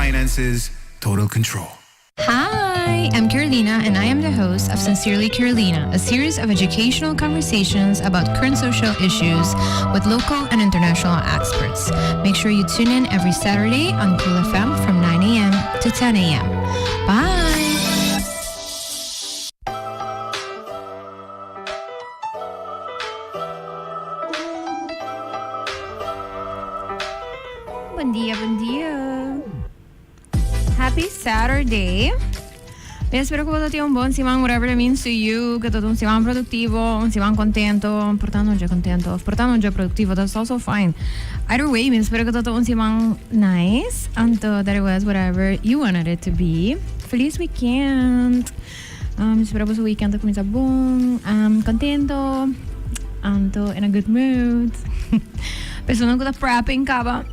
finances, total control. Hi, I'm Carolina, and I am the host of Sincerely Carolina, a series of educational conversations about current social issues with local and international experts. Make sure you tune in every Saturday on Cool FM from 9 a.m. to 10 a.m. Bye! Buen dia. Happy Saturday. Espero que todo tenga un buen semana, whatever it means to you, que todo un semana productivo, un semana contento, portando un día productivo, that's also fine. Either way, espero que todo un semana nice, and that it was whatever you wanted it to be. Feliz weekend. Espero que su weekend comienza bom, contento, and in a good mood. Pensando que está prepping kaba.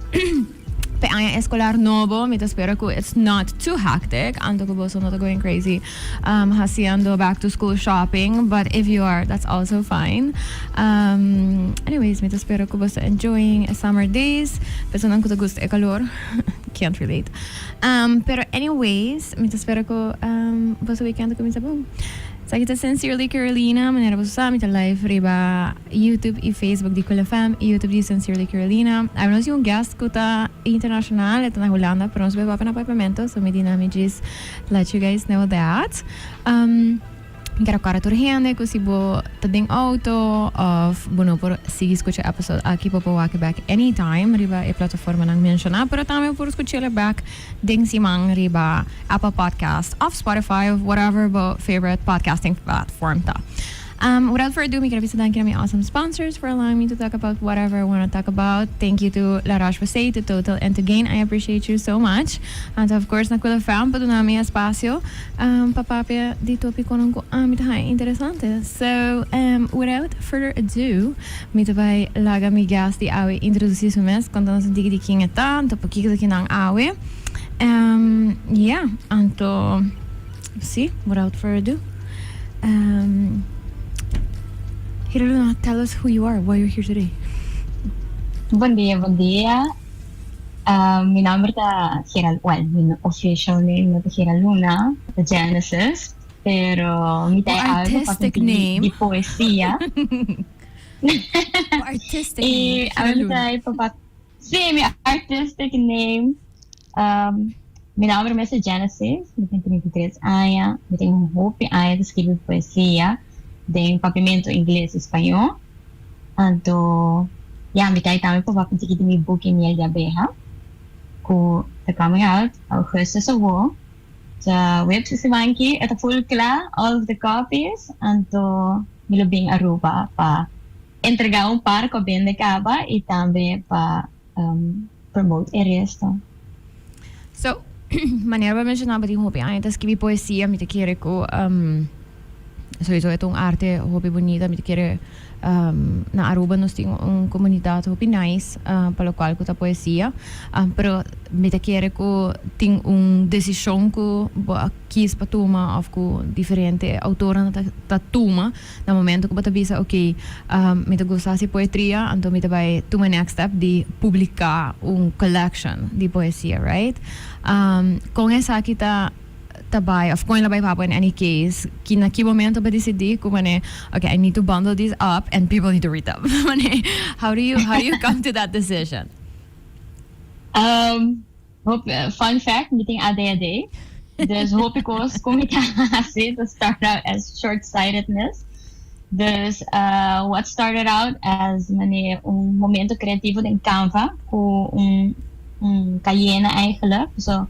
Ang escolar novo, me espero que it's not too hectic. Ando ko boso not going crazy haciendo back to school shopping, but if you are, that's also fine. Anyways, me espero que boso enjoying summer days. Personang ko ta gusto e calor. Can't relate. Pero anyways, me espero que boso weekend comienza boom. Sa kita Sincerely Carolina, manera po sa amin live riba YouTube e Facebook di Cool FM, YouTube di Sincerely Carolina. Abbiamo yung guest ko ta international, ito na Holanda, pero nos beba pa na paipamento, so may dinamijis let you guys know that. Kara turhende ko si bo tading auto of buno por sige escucha episode aqui po wake back anytime riba e plataforma nang mensiona pero tama por escuchar back ding si mang riba Apple Podcast of Spotify of whatever bo favorite podcasting platform ta. Without further ado, may karabisadan kami awesome sponsors for allowing me to talk about whatever I want to talk about. Thank you to La Roche-Posay, to Total, and to Gain. I appreciate you so much. And of course, na Cool FM, pa doon namin espasyo. Papapya, di topiko nung ko tayo interesante. So, without further ado, mito ba'y laga mi gas di awe introduce sumes, kung tanong sa digi-diking ita, to pagkikita kinang awe. Yeah, anto, see, without further ado, Hiraluna, tell us who you are, why you're here today. Buen dia, buen dia. Mi nombre es mi official name is Hiraluna, the Genesis, pero mi artistic name. Di poesía. Artistic name. Sí, mi artistic name. Mi nombre es Genesis, mi tenho 33 anos, mi tenho um hobby de escrever poesia. De pavimento inglês e espanhol. Então, me tayo também para conseguir me book em Miel de Abeja. Com the coming out, Augustus sa wo. Sa web sa Simanki, ito full kla, all of the copies. Então, milubing Aruba pa entregar par ko bende kaba e também pa promote e resto. So, manera ba mencionaba din hobby, ay escrever poesia, mi te quiere ko sowieso itong arte, hobby bonita, mi quiere na Aruba nos tem comunidade hobby nice, pelo qual ko ta poesia, pero mi quiere ko ting decisão ko quis pa tuma of ko diferente autora na ta tuma na momento ko bata bisa okay, mi gusta si poetria, anto mi vai tuma next step di publicar collection di poesia, right? Kung esa kita tabay, of course, labay papa in any case, kinaki momento ba decidi ko mane, okay, I need to bundle these up and people need to read them. How do you come to that decision? Fun fact, meeting ade. Dus hoop ik ook communicatie to start out as short-sightedness. Dus what started out as momento creativo in Canva, com Cayenne eigenlijk. So,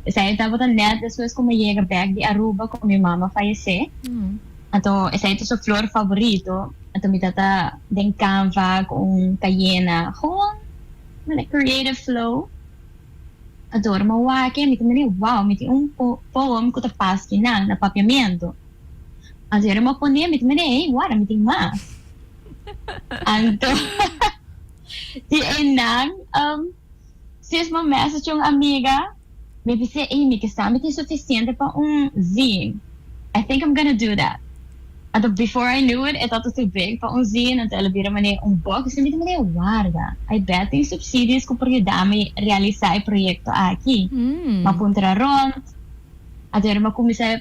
saya estava net depois como chega back de Aruba com minha mama faleceu. Então, essa é o flor favorito. Então, me tata den Canva com Cayenne. Gewoon, creative flow. Adoro mawake, me também wow, me tem poem que eu faço aqui na papiamento. Então, eu me ponho, me também, agora me tem mais. Então, di enang, se uma message yung amiga, me disse, me que está, me tem suficiente para zine. I think I'm gonna do that. Ato before I knew it, ito tubig pa unzin, at elabira man box, hindi man warga. I bet yung subsidies ko porque dami realizar proyekto aqui. Mapunta ron, at yung makumisa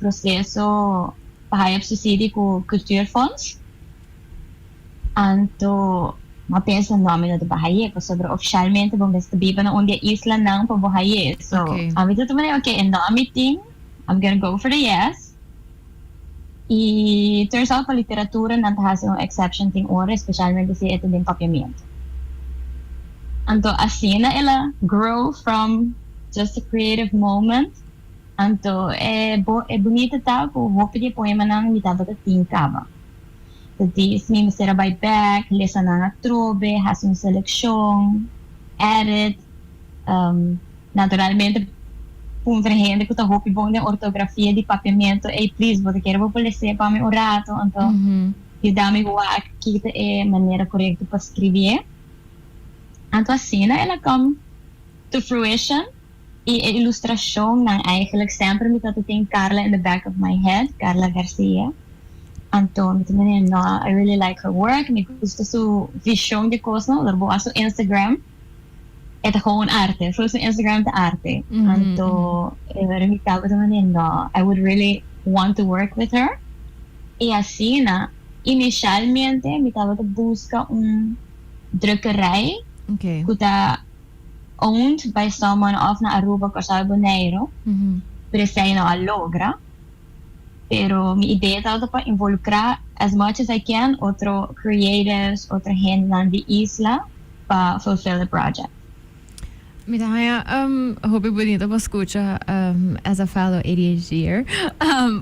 proseso pahayap subsidy ko culture funds. Anto, mapensa nome na bahaye ko sobre oficialmente bom biba na onde isla ng pabuhaye. So, ito man okay, and no meeting, I'm gonna go for the yes. E turns out pa literatura nantahasin yung exception ting ora, especialmente si ito din papiamento. Anto, assim na ela grow from just a creative moment. Anto, bonita ta ko hope di poema nang mitaba ta tingkaba. Diz me será by back, lesa na trobe, has uma seleção, edit, naturalmente compreende que eu hope bom de ortografia de papiamento, please, vou querer vou polícia para me orato, então, e dá-me o aqui é maneira correta para escrever. Então assim, ela come to fruition e a ilustração na eigenlijk sempre me tem Carla in the back of my head, Carla Garcia. Anto, no, I really like her work. Me gusta su vision de cosas, no? Darbo a su Instagram. Ito gewoon arte. Fue su Instagram de arte. Anto, me tawag naman no, I would really want to work with her. E assim, na, inicialmente, me tawag busca drukkerij. Okay. Kuta owned by someone of na Aruba, Corsair-Bonaire. Pero siya no, logra. Pero mi idea es para involucrar as much as I can otro creatives, otra gente de isla para fulfill the project. Mira, hobby bonito para escuchar as a fellow ADHDer.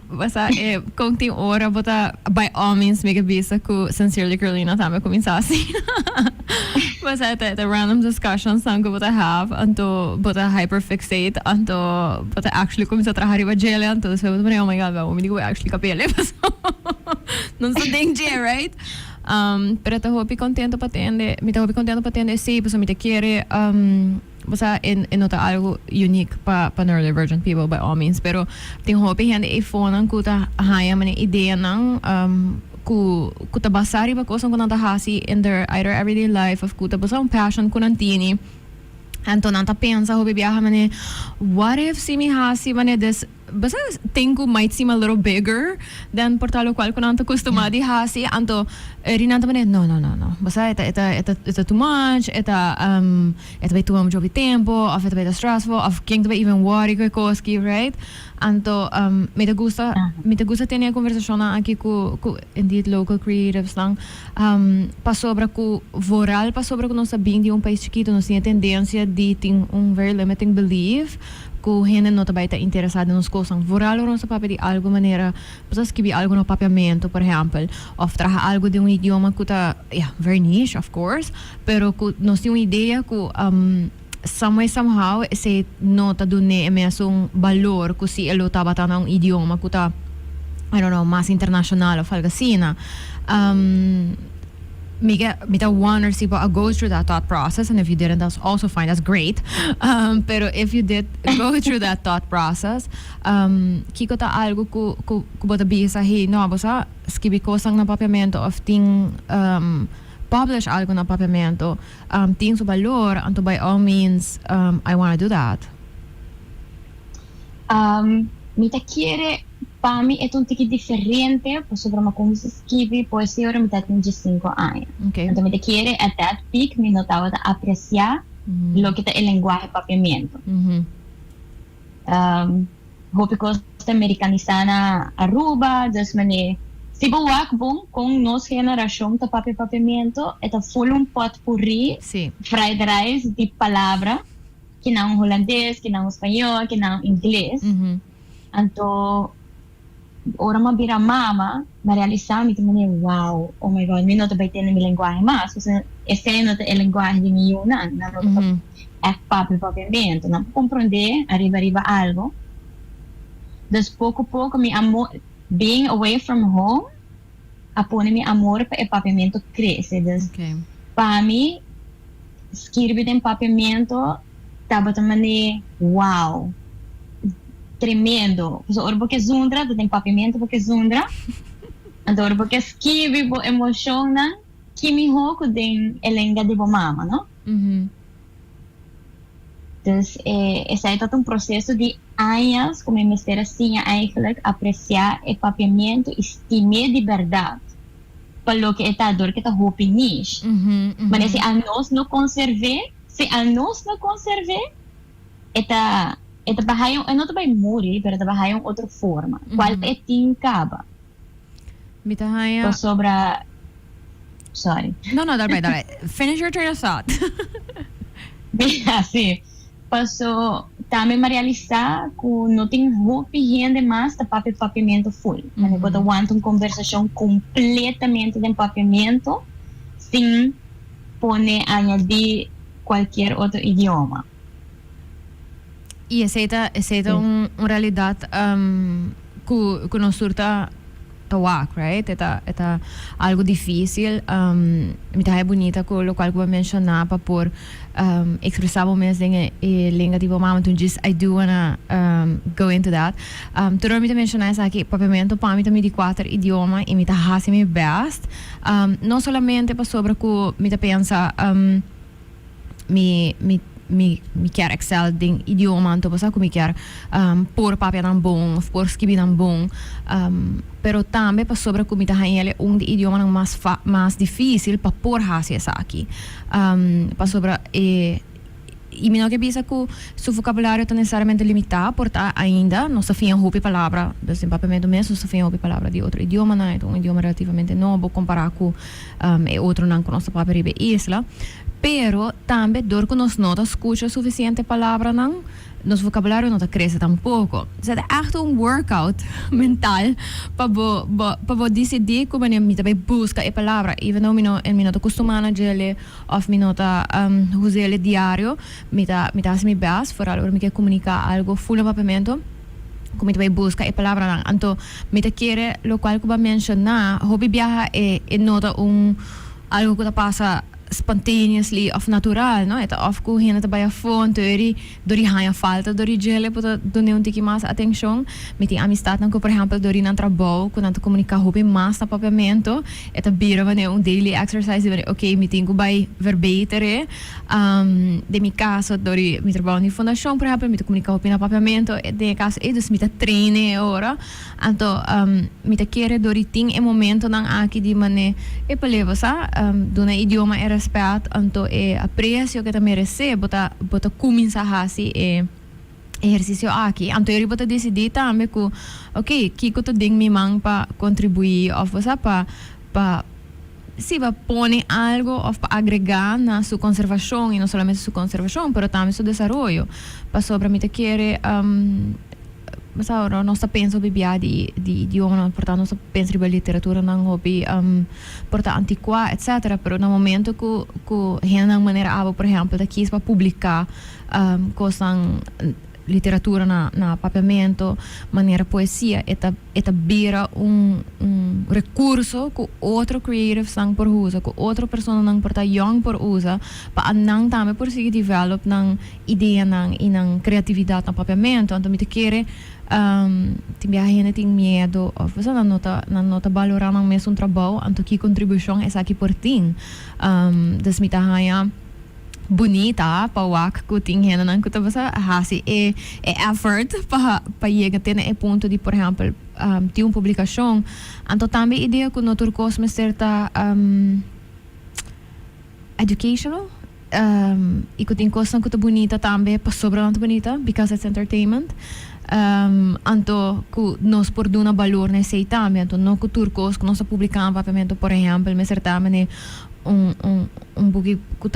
Basta kung ting ora bota by all means make a visa ko sincerely Carolina tama começar assim. Basta the random discussions sang ko bota have anto bota hyperfixate anto bota actually começar a trabalhar riba gel anto so bota oh my god, ba hindi ko actually kapele. Non so danger, right? Pero te hobby contento patende, mi te hobby contento patende sí, pues mi te quiere basta nota algo unique pa neurodivergent people by all means, pero ting hobby hindi iPhone ang kuta haya man idea ng ku tabasari ba ko sa kunang tahasi in their either everyday life of kuta basta ang passion ko ng tini anto nanta pensa hobby biyaha man what if si mi hasi man this basta tengo might seem a little bigger than por tal cual kunang acostumadi hasi anto rinanta man no basta ita too much ita vai too much of tempo of ita vai stressful of king to even worry ko koski right anto me te gusta tener conversação aqui com indeed local creatives lang pa sobra ku voral pa sobra ku não sabing de país chiquito não tinha tendência de ter very limiting belief ku gente não também está interessada nos coisas voral ou não sa papel de algo maneira basta escrever algo no papiamento por exemplo ou trabalhar algo de idioma que tá very niche of course pero ku não tem uma ideia ku somehow se nota do ne mesmo valor que se elo tava tá um idioma que tá I don't know mais internacional ou algo assim me wonder if I go through that thought process, and if you didn't, that's also fine. That's great. Pero if you did go through that thought process, kiko ta algo ku bota bisa hi no bosa skibi ko sang na papiamento of ting publish algo na papiamento ting su valor and to by all means I want to do that. Mita quiere para mim é tiki diferente sobre uma coisa escrever poesia ora metade de 5 anos. Okay. Então me quiere at that peak me notava de apreciar lo que é linguagem papiamento. Hope costa americanizana Aruba, das mane se boak bom com nos geração de papiamento é full potpourri fried rice de palavra que não holandês, que não espanhol, que não inglês. Então ora mabira mama realizar mi também wow oh my god mi não vai ter minha linguagem mas esse não é a linguagem de mi Yunan não é papiamento não compreender arriba algo des pouco mi amor being away from home apone mi amor para papiamento cresce des para mim escrever em papiamento tava também wow tremendo. So, ora porque zundra, tu tem papiamento porque zundra. Então, ora porque esquive bo emoção na kimi hoku den elenga de bo mama, no? Dus esse aí é um processo de anos, como eu mistério assim, eigenlijk apreciar o papiamento e estimar de verdade. Para o que é a dor que está hopi nish. Mas se a nós não conservar, eta bahayong, não vai morrer, pero eta bahayong outra forma. Qual é tin caba? Mitahaya. Sobra. Sorry. No, dale. Finish your train of thought. Assim. Passo também me realizar que não tem roupa ainda mais de papiamento full. Eu vou want uma conversação completamente de papiamento sem poner añadir qualquer outro idioma. E essa é uma realidade que nos surta tawak, right? É algo difícil. Me é bonita com o qual eu mencionar para por expressar momentos em língua tipo mama, então just I do wanna go into that. Tudo me mencionar isso aqui, papiamento para mim também de 4 idiomas e me tá hasi me best. Não somente para sobre que me pensa me quer excel din idioma então você como quer por papel não bom por escrever não bom pero também para sobre como tá ele idioma não mais difícil para por hacer essa aqui para sobre e me não que pensa que seu vocabulário está necessariamente limitado porque ainda não sabia roupa palavra desse papamento mesmo não sabia roupa palavra de outro idioma não então um idioma relativamente novo comparar com outro não conhece papel ribe isla. Pero também dor que nós não escuta suficiente palavra não nosso vocabulário não cresce tampouco. É echt um workout mental para decidir como eu me busca a palavra. Even though eu não estou acostumada a ele ou eu não estou usando ele diário, me tá assim best, por algo me quer comunicar algo full de papamento. Como eu busca a palavra não. Então, me quer lo qual que eu mencionar, hobby viaja nota algo que passa spontaneously of natural, no? Eta of ku hina ta baya phone dori haya falta dori gele puto doni un tiki mas atenção meti amistad nan ko por exemplo dori nan trabalho ku nan to comunicar hope mas ta papiamento eta bira vane un daily exercise vane okay mi tengo by verbetere de mi caso dori mi trabalho ni fundação por exemplo mi to comunicar hope na papiamento e de caso e dus mi ta treine ora anto mi ta kere dori ting e momento nan aki di mane e paleva sa dona idioma era respeito anto e aprecio que também recebe bota começar a fazer exercício aqui anto eu bota decidir também que ok que eu tô ding me mang para contribuir ou você para se vai pôr algo ou para agregar na sua conservação e não somente sua conservação, mas também seu desenvolvimento para sobre me te querer mas agora nós pensa bibia de idioma, portanto nós pensa de literatura não hobby portanto antiqua etc, pero no momento que hena maneira abo por exemplo daqui para publicar coisas literatura na papiamento, maneira poesia eta bira recurso que outro creative sang por usa, que outra pessoa não porta young por usa, para não também por seguir develop nang ideia nang inang criatividade na papiamento, então me te querer tem a gente tem medo ou você não nota valorar nang mesmo trabalho, então que contribuição essa aqui por ti, desmita haya bonita pawak ko tinghen nan ko tabasa hasi effort pa llegar a ponto de por exemplo ter uma publicação então também ideia que no turcos me certa educational e que tem coisa que bonita também para sobrando bonita because it's entertainment então que nós por dar valor nesse também então não que turcos que nós publicamos papiamento por exemplo me certa maneira bugi que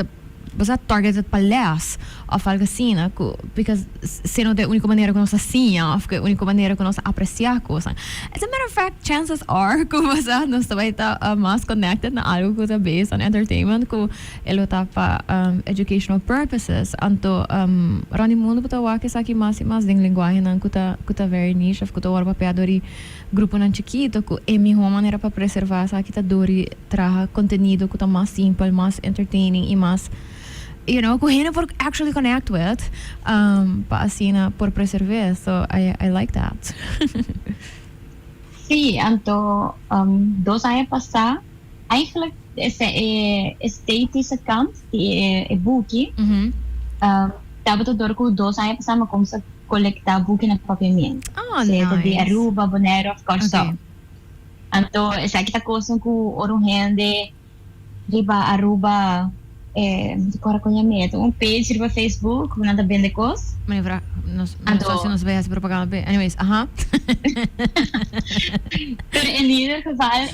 basta targeted para les ou algo assim, né? Porque se não é a única maneira que nós assim, ou a única maneira que nós apreciar coisas. As a matter of fact, chances are que você nós vai estar mais connected na algo que está based on entertainment, que ele está para educational purposes. Então, rani mundo para o que aqui mais em linguagem não que está very niche, que está para peadori grupo não chiquito, que é melhor maneira para preservar essa que está dori traga conteúdo que está mais simples, mais entertaining e mais you know, kung hina por actually connect with, pa asina por preservar. So I like that. Sí, anto 2 anos passar, eigenlijk esse status account die boekie, tava todo com 2 anos passar, mas como se coletar boekie na papiamento. Oh, Seja de nice. Aruba, Bonaire, of course. Okay. Anto essa aqui tá coisa com ouro rende riba Aruba agora conhecimento page riba Facebook nada bem de coisa. Manevra, não Ando- sei se nos vejas propaganda. Anyways, Pero in ieder geval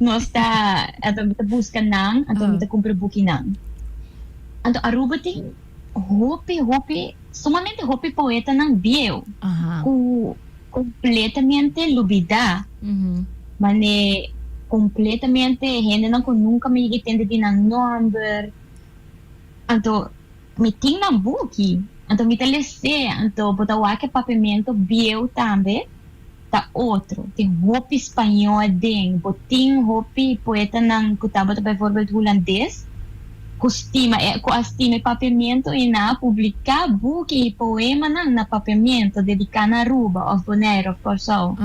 nós está a busca nang a comprar booking nang. Anto Aruba tem hopi somente hopi poeta nang bio ku completamente lubida mane completamente gente não que nunca me entende de nang number anto me ting nang buki anto me telese anto botawa que papimento bio também tá outro tem hopi espanhol ding boting hopi poeta nang kutaba por exemplo holandês com estima papimento e na publicar buki e poema na papimento dedicado a Aruba of Bonaire of Corsol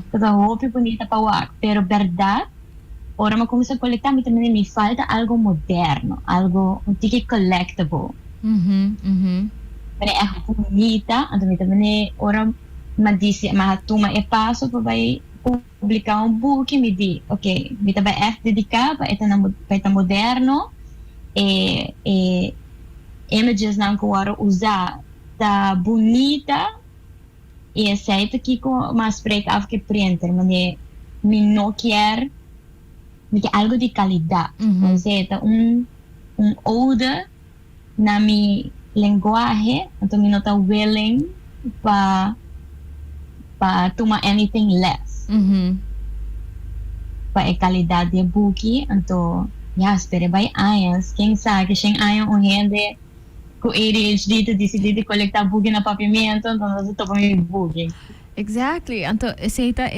toda hopi bonita para o pero verdade ora ma começo a coletar me falta algo moderno algo um ticket collectible é bonita então também ora ma disse ma tuma e passo para vai publicar um book me di ok me também é dedicado para eta moderno images não que eu usar tá bonita e aceita que com mais spreek af que printer mas me não quer algo de qualidade ou seja ode na minha linguagem então me não está willing para tomar anything less para a qualidade de book então espere vai anos quem sabe quem anos gente com ADHD te decidir coletar book na papimento então nós tomamos book exactly. Então, aceita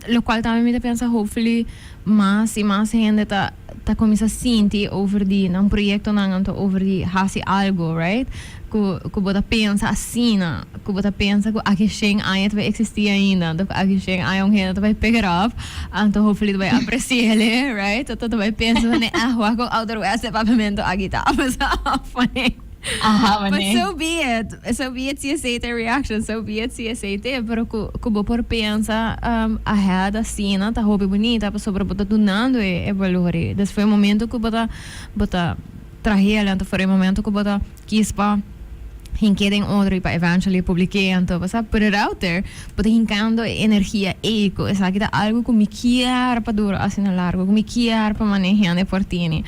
lo qual também me pensa hopefully mais e mais gente tá começa a sentir over de um projeto não over de hasi algo, right? Que bota pensa assim, que bota pensa que aqui chega ainda vai existir ainda, então aqui chega ainda gente vai pegar up, então hopefully vai apreciar ele, right? Então vai pensar né, ah, com outer west papamento aqui tá, mas funny. But so be it CSAT reaction, so be it CSAT, pero kubo por pensa ahead a cena, tá hobby bonita, para sobre botar tunando e valore. Des foi o momento que bota traher, então foi o momento que bota quis pa hinkeden outro para eventually publiquei então passa put it out there but hinkando energia eco essa que algo que me quer para duro assim largo que me quer para manejar ne portini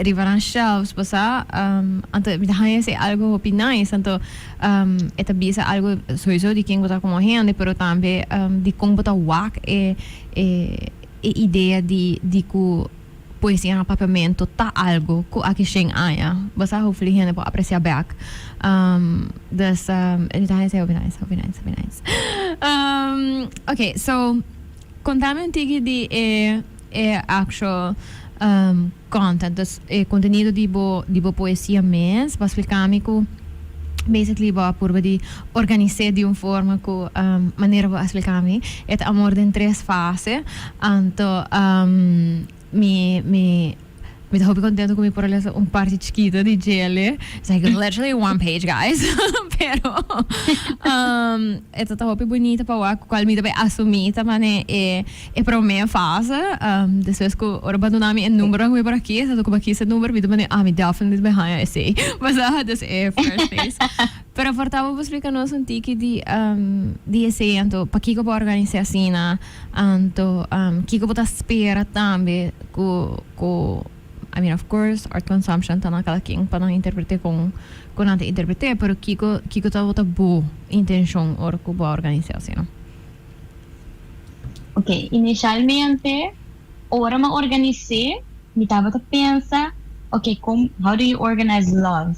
rivaran shelves passa então me dá esse algo nice então eta bisa algo sowieso de quem botar como gente pero também de como botar wak ideia de que poesia na papamento tá algo que aqui chega aia basta hopefully gente pode apreciar back das it'll be nice okay so contame um tigre de actual content das conteúdo de bo poesia mesmo para explicar-me que basically ba por de organizar de uma forma que maneira para explicar-me é amor em 3 fases então me dá contento comigo por ler parte chiquita de gele. It's like literally 1 page, guys. Pero essa tá roupa bonita para o qual me deve assumir também é para mim fase. Depois que eu abandonar meu número aqui por aqui, então como aqui esse número me também me definitely behind I say. Mas das é first place. Pero faltava você explicar nos um tique de esse então para que eu vou organizar assim, então que eu vou espera também com I mean, of course, art consumption tá naquela quem para não interpretar com não interpretar, pero que tá outra boa intenção ou que boa organização. Ok, inicialmente, ora me organizei, me tava a pensar, ok, how do you organize love?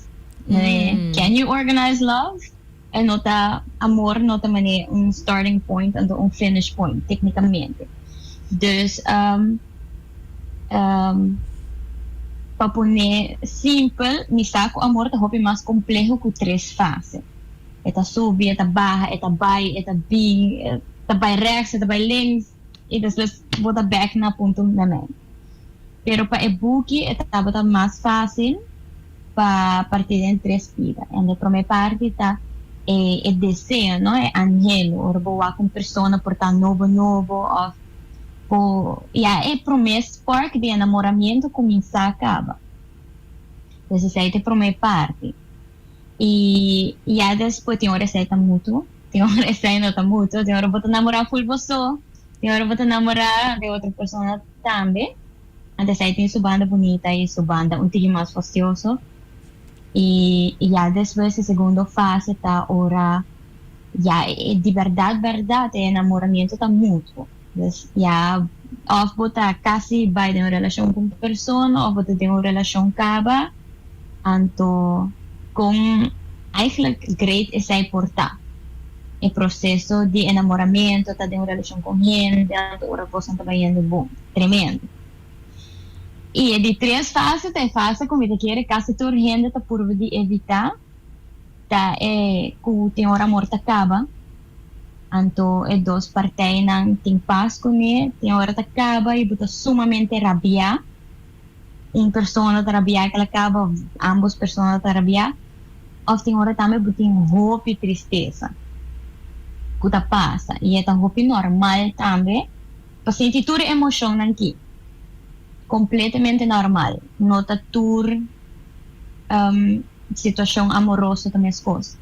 Can you organize love? É nota amor, nota mané starting point and finish point, tecnicamente. Dus para poner simple, mi saco amor tá hopi mais complejo com três fases. Eta subir, eta barra, eta vai, eta bing, eta vai rechts, eta vai links, e depois bota back na ponto na mente. Pero para e-book, eta bota mais fácil para partir em três vidas. E a primeira parte tá é desejo, não é anhelo, ou boa com pessoa portar novo, ou é promessa porque de enamoramento começa a acabar. Então, essa é a primeira parte. E depois tem uma receita mútua, tem uma receita mútua, tem hora botar namorar full você, tem hora botar namorar de outra pessoa também. Antes aí tem sua banda bonita e sua banda um pouquinho mais fastioso. E depois a segunda fase tá ora de verdade é enamoramento tá mútuo. Of botar quase vai de uma relação com pessoa, ou botar de uma relação acaba, então com eigenlijk great is zij portar. O processo de enamoramento, está de uma relação com gente, agora você está trabalhando bom, tremendo. E de três fases, tem fase como ele quer, quase toda gente está por de evitar, tá que tem hora morta acaba, então é duas partes não tem paz com ele, tem hora que acaba e bota sumamente rabiar, uma pessoa está rabiar que ela acaba, ambas pessoas estão rabiar. Of tem hora também botem roupa e tristeza. Kuta passa. E é roupa normal também. Para sentir toda a emoção aqui. Completamente normal. Nota toda situação amorosa também as coisas.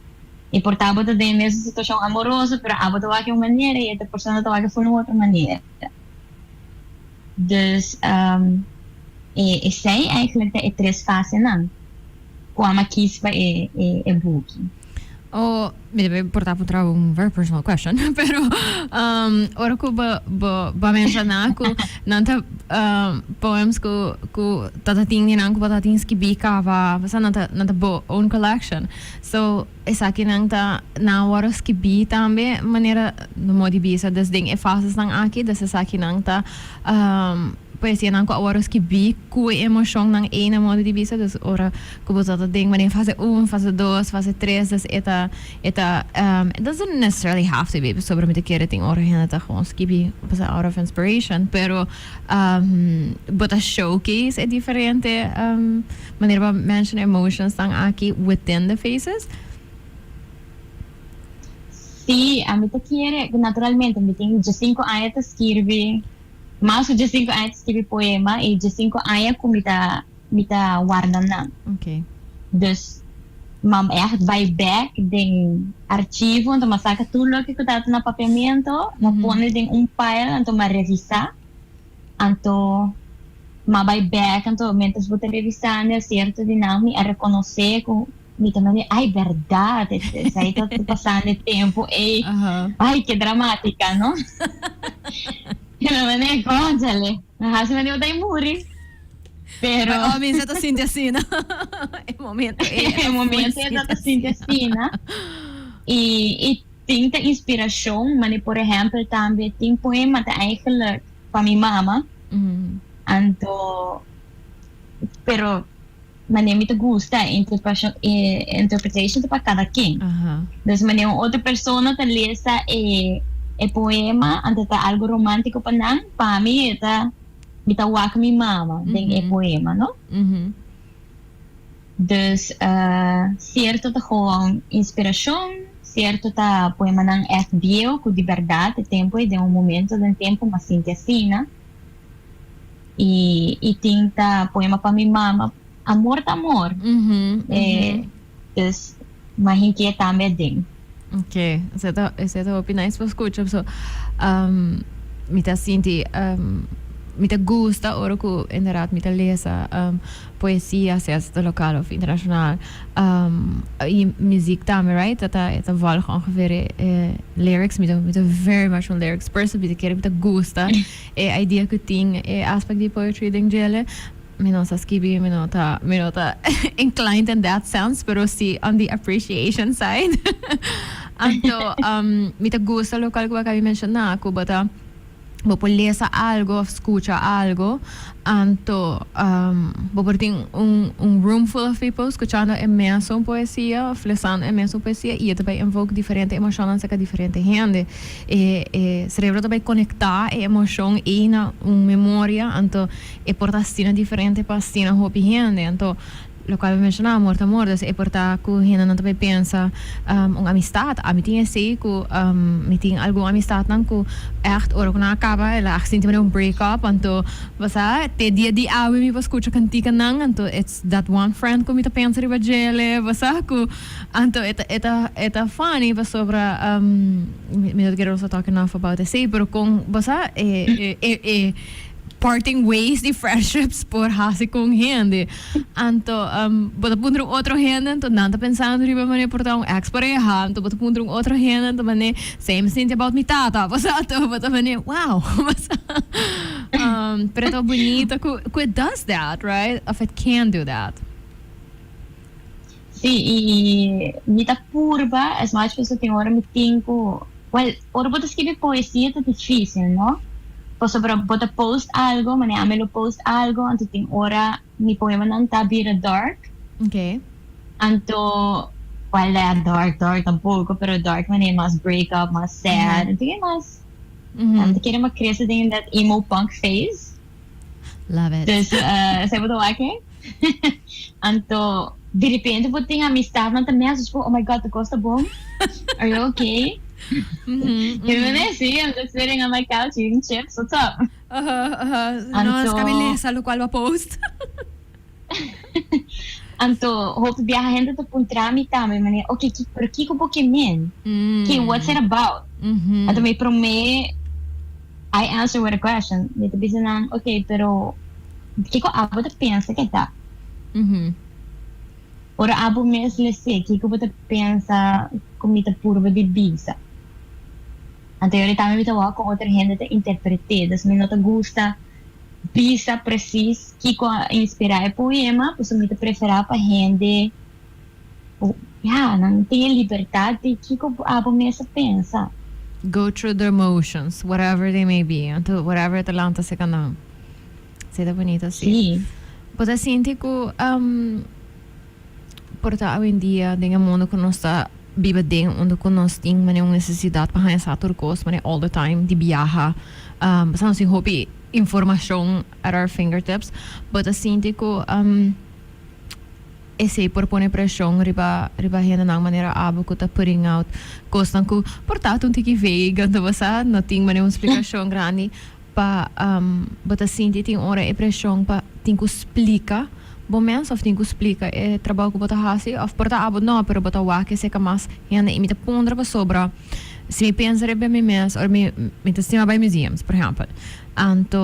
E portanto, tem a mesma situação amorosa, mas a outra de uma maneira e a outra pessoa está de uma outra maneira. Dus, essa é eigenlijk de três fases, não? Como aqui é book. Oh, me portar para um very personal question, pero ora ko ba mencionar ko nanta poems ko tatating ni nang ko tatating skibika ba basta nanta bo own collection. So esa kinang na ora skibi tambe maneira no modi bisa das ding e fases nang aki das esa kinang poesia nang ko awaros ki bi ku emoção nang ena modo de vista dus ora ko botata ding mas em fase 1, fase 2, fase 3 dus eta it doesn't necessarily have to be sobre me te querer ting ora hena ta gewoon skibi pasa out of inspiration pero but a showcase é diferente maneira ba mention emotions nang aqui within the faces. Sí, a mí te quiere naturalmente me tenho de 5 anos escrever mas de 5 anos escrever poema e de 5 anos como me tá guardando não. Okay. Dus mam echt vai back den arquivo então saca tudo que tá no papiamento ma põe em pile então ma revisar então ma vai back então mentre vou revisando certo de não me a reconhecer com me também ai verdade isso aí tá passando tempo e ai que dramática não não é congele mas me deu daí muri pero a mim você tá sentindo assim não é momento você tá sentindo assim e tem a inspiração mas por exemplo também tem poema da eigenlijk para minha mama então pero mas me gusta a interpretation para cada quem então mas outra pessoa tá lesa e poema ante tá algo romântico para mim tá me tá wak mi mama den e poema no dus certo tá gewoon inspiração certo tá poema nang FBO com de verdade tempo e de momento de tempo mas sinto assim né e tem tá poema para mi mama amor tá amor dus mas inquieta também den. Ok, essa é a opinião que eu escuto. So, me tá senti, me tá gusta, ora que inderdaad me tá lesa poesia, seja local of internacional, e muziek também, right? Dat volg ongeveer lyrics, me tá very much on lyrics person, me tá gusta, a idea que tem, aspect de poetry ding gele. Me não sabe me não tá inclined in that sense, pero sí on the appreciation side. Então, me tá gusta local que eu acabei mencionar, que bota vos lees algo, escucha algo, anto vos tem un room full of people escuchando imenso poesia, flesando imenso poesia, e também invoca diferente emoções com diferente gente. E cerebro também conectar a emoção e na memória, anto e portar sina diferente para sina hopi gente, anto lo qual mencionava morto é portar que gente não também pensa uma amistade a mim tinha sei que me tinha alguma amistade não que echt ora quando acaba ela sente um break up então você te dia de ave me vas escuta cantica não então it's that one friend que me tá pensa riba gele você que então eta funny was sobre me don't get also talking enough about it sei pero com você parting ways de friendships por hasi com gente. Anto, bota punter outro gente, anto nada pensando riba mané portar ex-pareja, anto bota punter outro gente, anto mané same thing about mi tata, bota mané wow, pero bonito que it does that, right? If it can do that. Sí, y mita purba, as much as tem hora me tenho, well, ora bota escrever poesia é difícil, não? Sobre bota post algo, mané amelo post algo, anto tem hora mi poema não tá bira dark. Okay. Anto, well, dark tampoco, pero dark mané mas break up, mas sad, anto que mas, anto que uma criança tem that emo punk phase. Love it. Dus, sabe do que? Anto, de repente vou ter amistade, não também acho, oh my god, tu gosta bom? Are you okay? Sí, I'm just sitting on my couch eating chips. What's up? No, es Camila, lo cual va post. Anto, hope viaja gente to puntra mi tama, mane, okay, pero kiko Pokemon. Okay, what's it about? Anto may prome, I answer with a question. Dito bisa nang, okay, pero kiko abo ta pensa que tá. Ora abo mes lese, kiko bota pensa comita purva de bisa. Anterior também me tava com outra gente de interpretar, das me nota gusta bisa precis que inspirar o poema, pois me preferar para gente, não tem liberdade que a bomesa pensa. Go through the emotions, whatever they may be, until whatever talanta se canam. Seja bonito assim. Sim. Pode sentir que porta hoje em dia, tem um mundo que nós está vive ding onde nós temos uma necessidade para ganhar turcos, mas all the time de viajar, basta assim hobby informação at our fingertips, but assim tipo esse por pôr pressão riba gente na maneira abo que tá putting out costan que portanto um tique vegan então você não tem uma explicação grande para but assim tem hora é pressão para tem que explicar bom menos of tem que explicar é trabalho que bota hasi of porta abo não pero bota wake se camas e anda imita pondra para sobra se me pensa rebe me mes ou me testima by museums por exemplo anto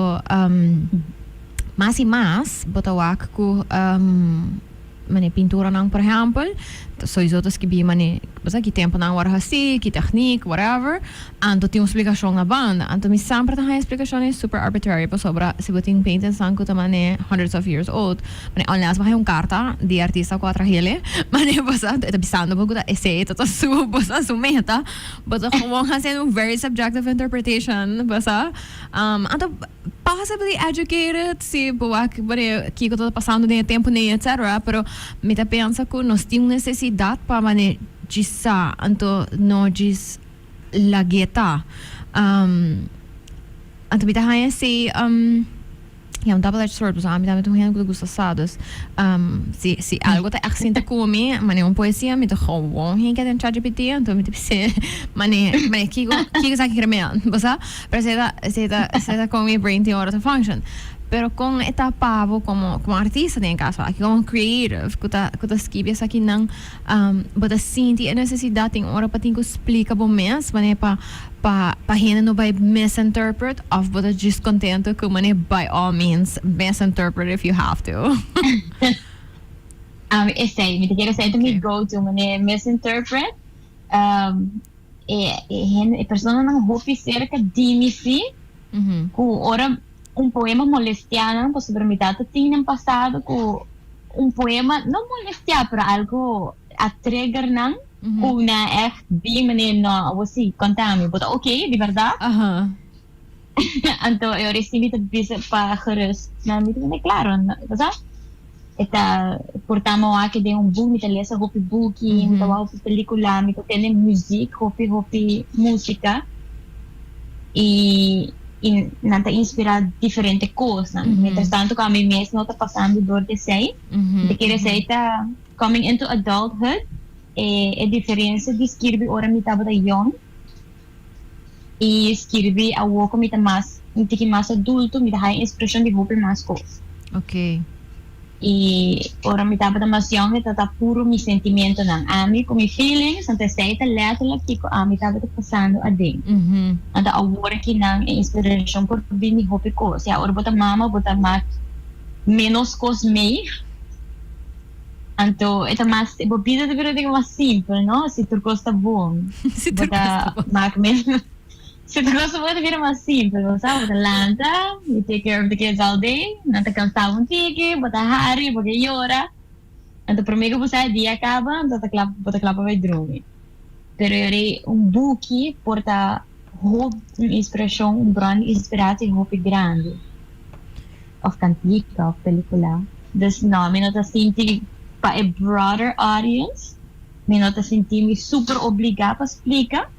mas e mais bota wake ku mane pintura nang por exemplo so is outras que bi mane basta que tempo nang war hasi que technique whatever anto tem uma explicação na banda anto me sempre tem uma explicação é super arbitrary para sobra se botin painting sanko tamane hundreds of years old mane unless vai carta de artista quatro hele mane basta tá bisando bago da essay tá su basta su meta basta como fazendo very subjective interpretation basta anto possibly educated se boa que tô passando de tempo nem etc pero me tá pensa que nós temos necessidade para mane gissa anto no gis lageta anto me tá hanya se é um double-edged sword, mas a mim também tem muito gosto assados. Se algo tá accenta comigo, mas é uma poesia, me tá gewoon heen que tem ChatGPT, então me disse, mas que sabe que remédio, você? Para se tá com meu brain tem hora de function. Pero kung etapa como artista din caso, aqui como creative, kuta escrever essa aqui não, but assim a necessidade tem hora para tinha explicar bom mês, mas pa gente não vai misinterpret, of but just contento que mané by all means misinterpret if you have to. Essay, me quero say to me go to mané misinterpret, e persona não hope cerca de mim se, ku ora poema molestiano, posso permitir que tinha no passado com poema não molestiar para algo a trigger não, na echt bem maneira não, você conta-me, but ok, de verdade. Anto eu recebi bisa para gerust. Na mito na claro, basta. Eta portamo aqui de book, mita lesa hopi buki, mita hopi pelikula, mita tene musik, hopi música. E nanta inspirar diferente coisas. Mientras tanto, kami mesmo tá passando dor de sei. De que receita coming into adulthood, a diferença de escrever ora mita bota young e escrever a woco mita mais, mita que mais adulto, mita high expression de hopi mais coisas. Okay. E ora mi tapa mas young ito ta puro mi sentimento ng ami ko mi feelings ante sa ita letterlijk ko ami tapa pasando a din anta award ki ng inspiration por bini hopi ko siya ora bota mama bota mak menos cos me anto ita mas bobida de pero digo mas simple no si turcos ta bom Si bota mak menos si turcos ta bom vira mas simple sabe bota lanta you take care of the kids all day nanta cansado un tiki bota hari bota llora anto prometo po sa dia acaba bota clapa vai drone pero eri buki porta hoop inspiração brand inspiratie hoop grande of cantica of pelikula dus no mi nota sinti pa a broader audience mi nota sinti mi super obliga pa explica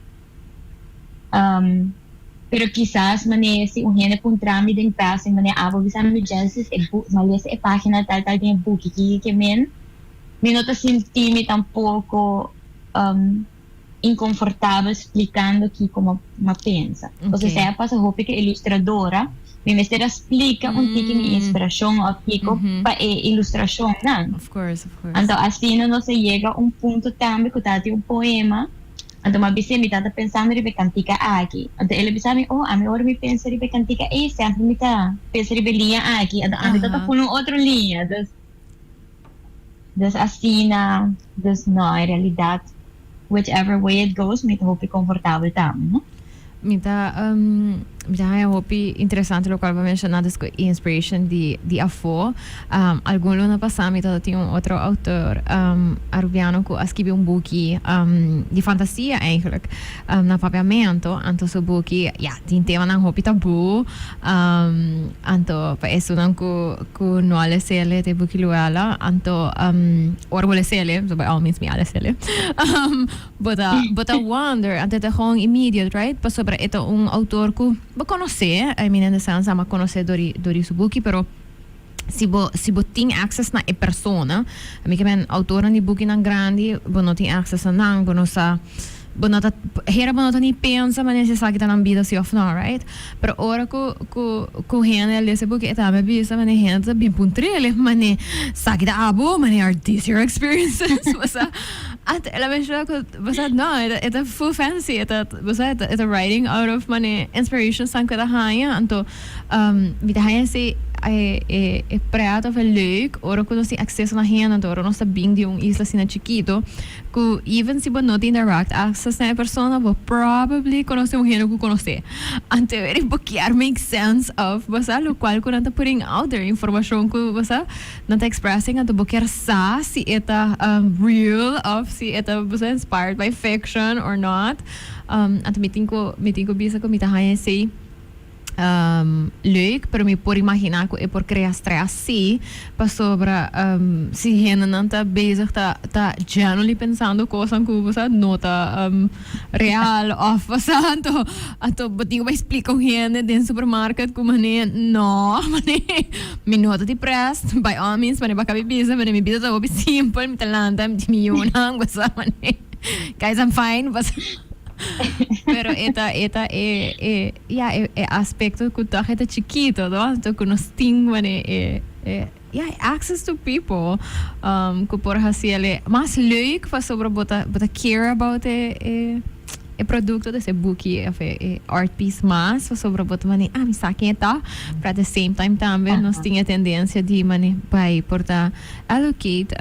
pero quizás mane si un hene pun trami din passing mane abo bisa emergencies malesa e página tal din book que men mi nota sinti mi tampoco inconfortável explicando que como ma pensa. Okay. Ou seja, passa roupa que ilustradora, mi mestera explica um tipo de inspiração ou tipo para a ilustração, não? Of course. Então, assim não se chega um ponto também que tá um poema. Então, mabisi mi tata pensando ribe cantica aqui. Então, ele bisa mi, ami ora mi pensa ribe cantica sempre mi ta pensa ribe linha aqui. Então, ami tata puno outra linha. Dus assim na, dus não, em realidade whichever way it goes, me hoop comfortabel também, não? Mita hopi interessante lo qual va mencionado es inspiration di afo algum luna passado mita tinha outro autor arubiano que escreveu buki di fantasia eigenlijk na papiamento anto so buki tin tema nang hopi tabu anto pa eso nang ku no ale sele te buki luala anto orwele sele so by all means me ale sele but I wonder anto te gewoon immediate right pa sobre ito un autor ku ba conhecer, I mean in the sense ama conhecer dori su buki, pero si bo ting access na e persona, ami que ben autora di buki nang grandi, bo no ting access na nang, bo no sa hera bo no ni pensa, mas necessário que tá na vida se of não, right? Pero ora ku hene lese buki eta me bisa, mas hene tá bem puntrele, mas ne sabe da abo, mas are these your experiences? Basta at ela mencionou que basta não, это full fancy, это writing out of mane inspiration sang que da haya, anto vi da haya se prato foi leuk, ora que nós tem acesso na renda, então ora nós tá bem de isla assim chiquito, que even se bo not interact access na persona, bo probably conhecer renda que conhecer. Ante very bookkeeper makes sense of basta lo qual que nanta putting out there information que basta nanta expressing anto bookkeeper sa si eta real of si eta basta inspired by fiction or not. Anto meeting ko bisa ko mitahaya say leuk, pero me por imaginar que é por criar stress assim, para sobre se rena não tá bezig tá genuinely pensando coisas que você não tá real of você então botinho vai explicar rena dentro do supermercado como mané não mané me nota depressed by all means mané baka bibisa mané me bisa tá obi simple me talanta me yunang você mané guys I'm fine você pero eta aspecto que tá reta chiquito, no? Então que nós temos access to people que por assim ele mais leuk para sobre bota care about e produto desse book art piece mais sobre bota mani me saquem tá para the same time também nós tinha tendência de mani vai portar allocate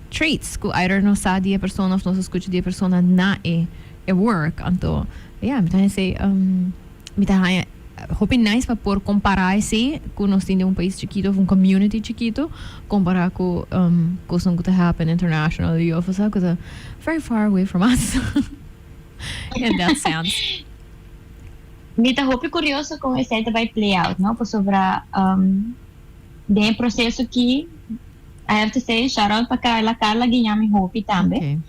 traits que either nós sabe a pessoa nós escuta de pessoa na work, anto me tá say me tá hoping nice para por comparar se com nós temos país chiquito, community chiquito, comparar com coisas que happen internationally, ou coisa que very far away from us. In that sense. Me tá roupa curioso como esse aí vai play out, não? Por sobre bem processo que I have to say shout out para Carla ganhar minha roupa também. Okay.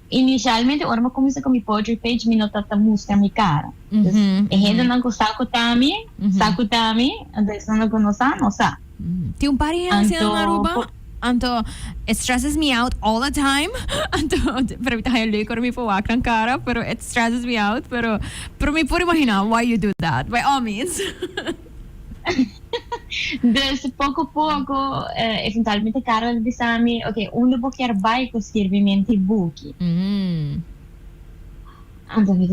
Inicialmente, ora me começa com minha poetry page, me nota a música minha cara. E ainda não com saco tami, antes não conheço, não sabe. Tem pari yan sila na Aruba. Anto, it stresses me out all the time. Anto, pero tayo leko mi pawak ng cara, pero it stresses me out. Pero me puro imagina why you do that. By all means. Dus pouco a pouco, eventualmente Carol disse a mim, ok, onde vou querer vai com escrevimento e book? Então, eu disse,